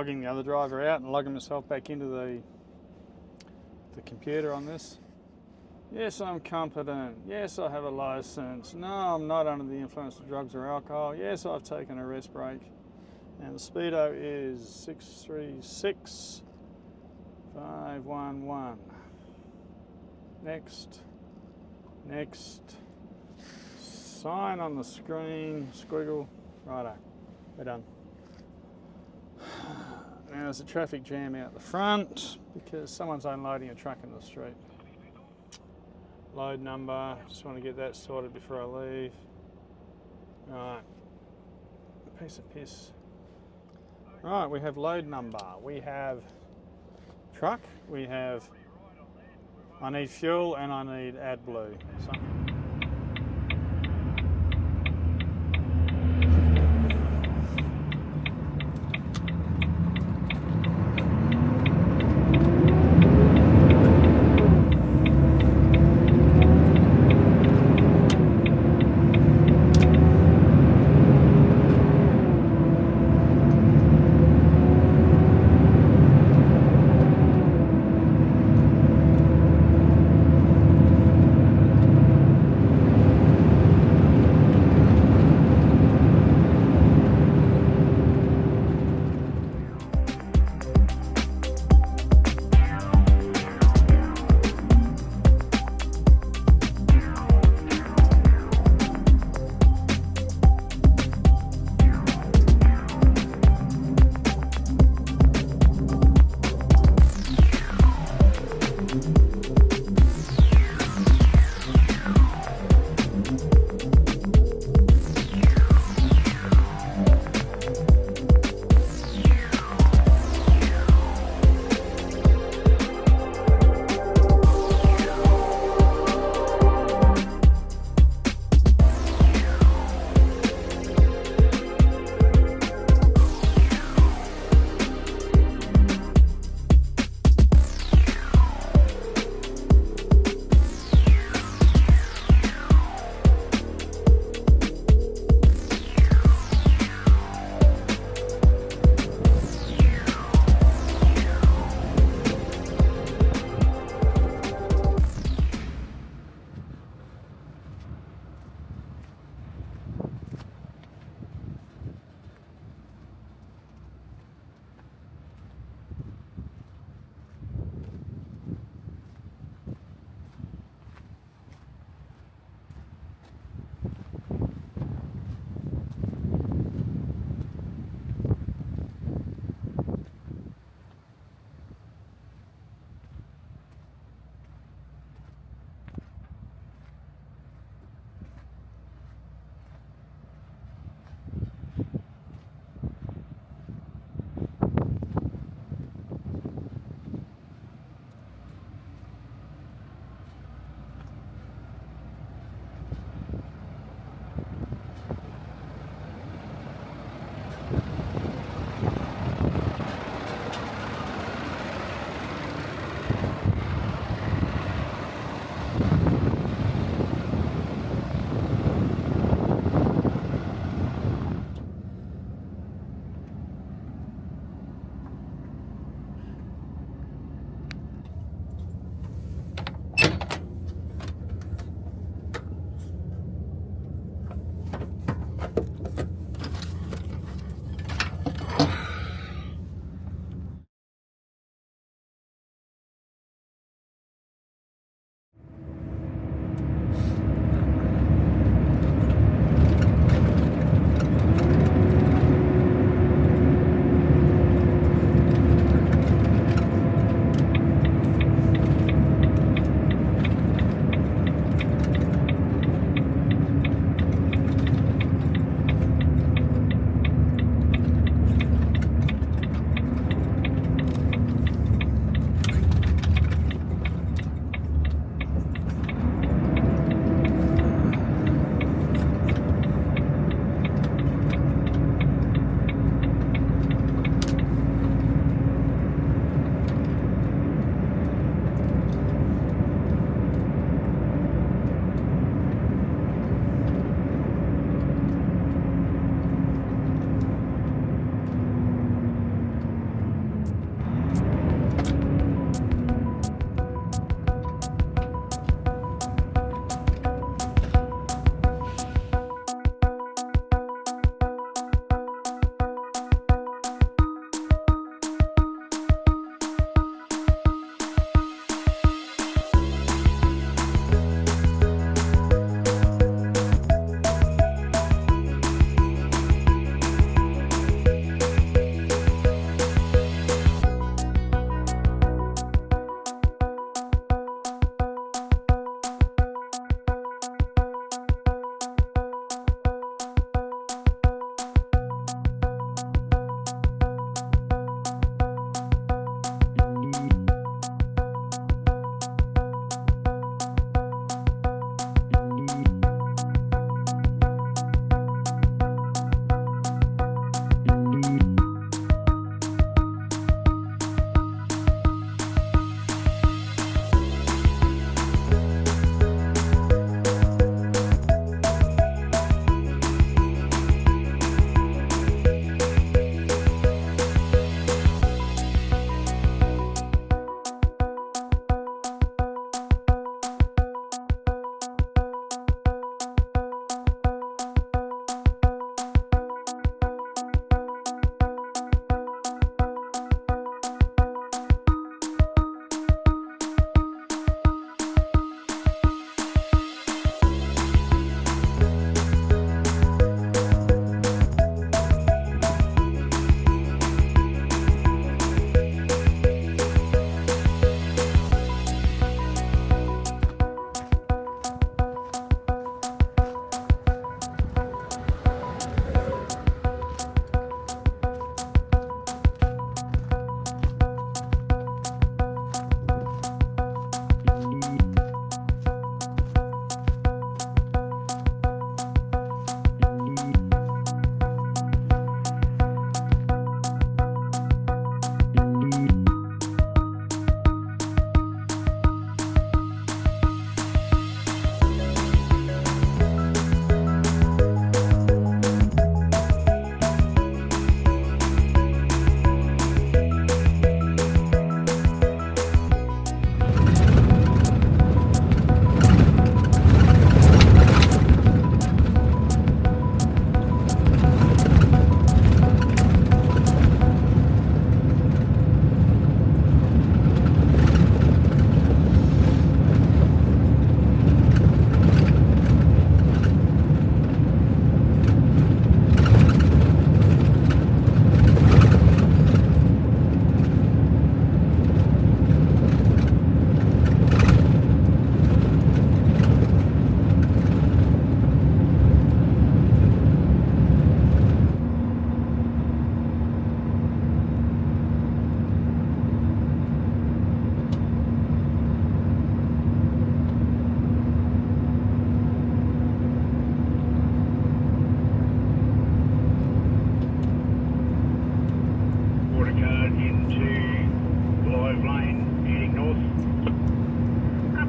logging the other driver out and logging myself back into the computer on this. Yes, I'm competent. Yes, I have a license. No, I'm not under the influence of drugs or alcohol. Yes, I've taken a rest break. And the speedo is 636,511. Next. Next. Sign on the screen. Squiggle. Righto. We're done. Now there's a traffic jam out the front because someone's unloading a truck in the street. Load number, just want to get that sorted before I leave. Right, piece of piss. Right, we have load number, we have truck, we have, I need fuel and I need AdBlue. So,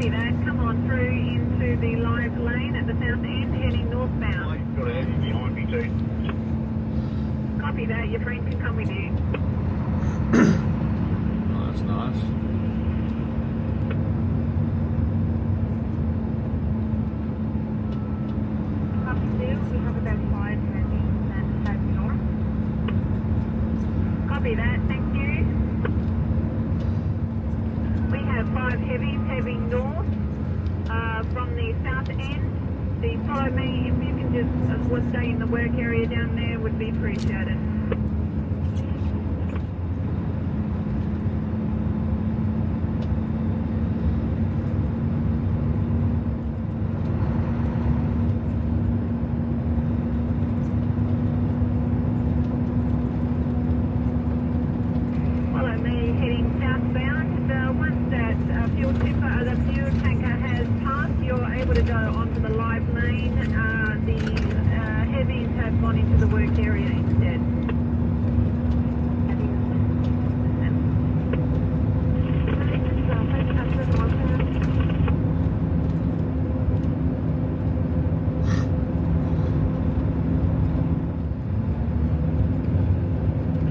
Copy that. Come on through into the live lane at the south end, heading northbound. Got a heavy behind me too. Copy that. Your friend can come with you. Oh, that's nice. Copy two. We have about 5 heavy that head north. Copy that. Thank you. We have 5 heavies heading north from the south end. So follow me. If you can just stay in the work area down there, would be appreciated. Follow me heading southbound. Once that fuel tanker has passed, you're able to go onto the live lane. The heavies have gone into the work area instead.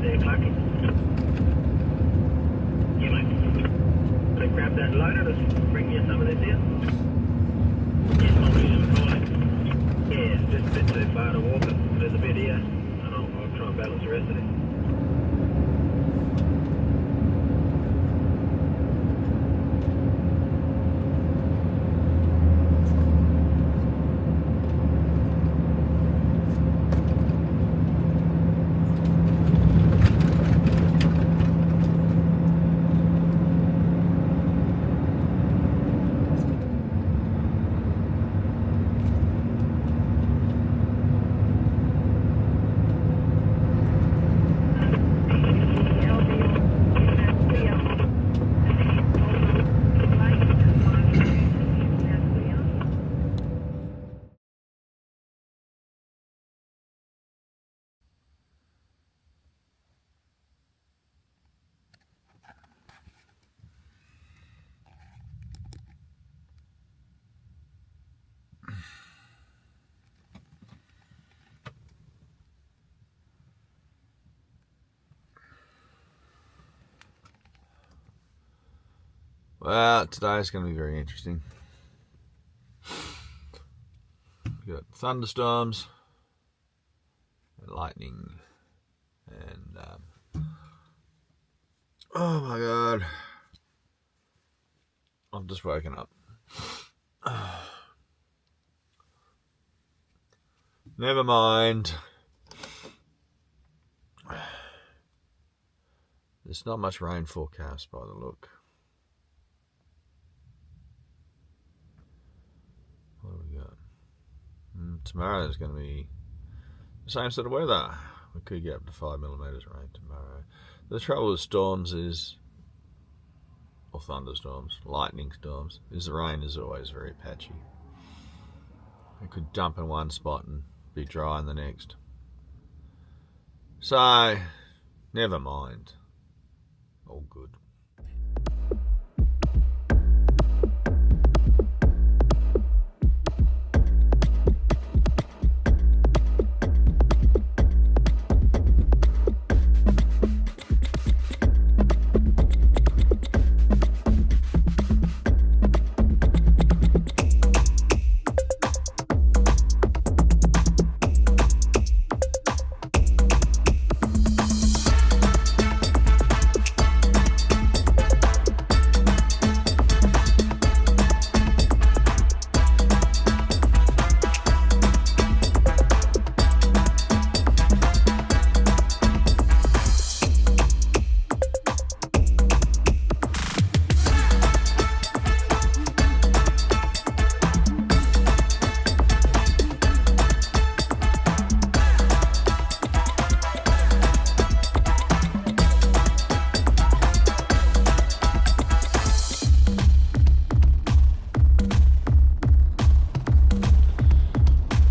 There, Clarky. Yeah, mate. So grab that loader, let's bring you some of this here. Yeah, I'll use some calling. Yeah, it's just a bit too far to walk it. There's a bit here, and I'll try and balance the rest of it. Well, today's going to be very interesting. We've got thunderstorms, and lightning, and oh my god, I've just woken up. Never mind. There's not much rain forecast by the look. What do we got? Tomorrow is going to be the same sort of weather. We could get up to 5 millimeters of rain tomorrow. The trouble with storms is, or thunderstorms, lightning storms, is the rain is always very patchy. It could dump in one spot and be dry in the next. So, never mind. All good.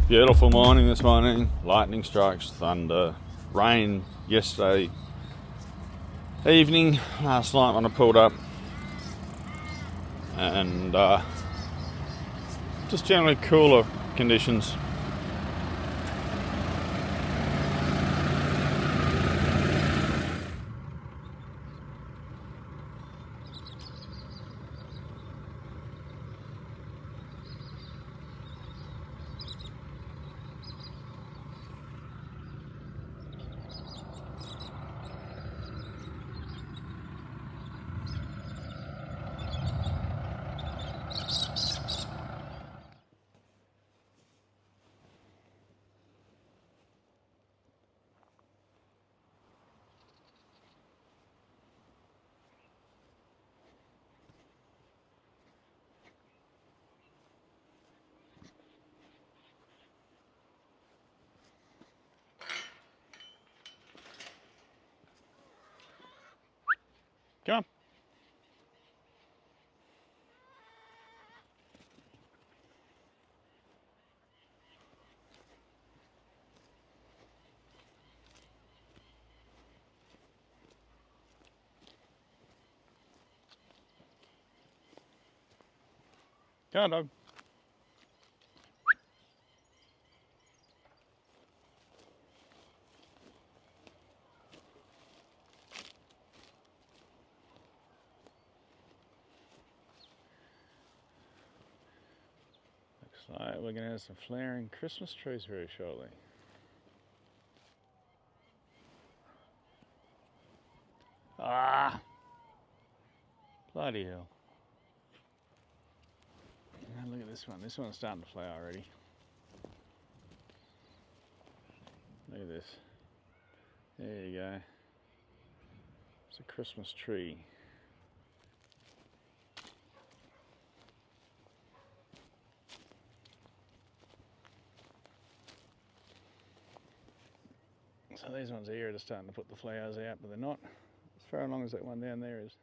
Beautiful morning this morning, lightning strikes, thunder, rain yesterday evening, last night when I pulled up. and just generally cooler conditions. Come on. Come on, dog. Looks like we're going to have some flaring Christmas trees very shortly. Ah! Bloody hell. Now look at this one. This one's starting to flower already. Look at this. There you go. It's a Christmas tree. So these ones here are just starting to put the flowers out, but they're not as far along as that one down there is.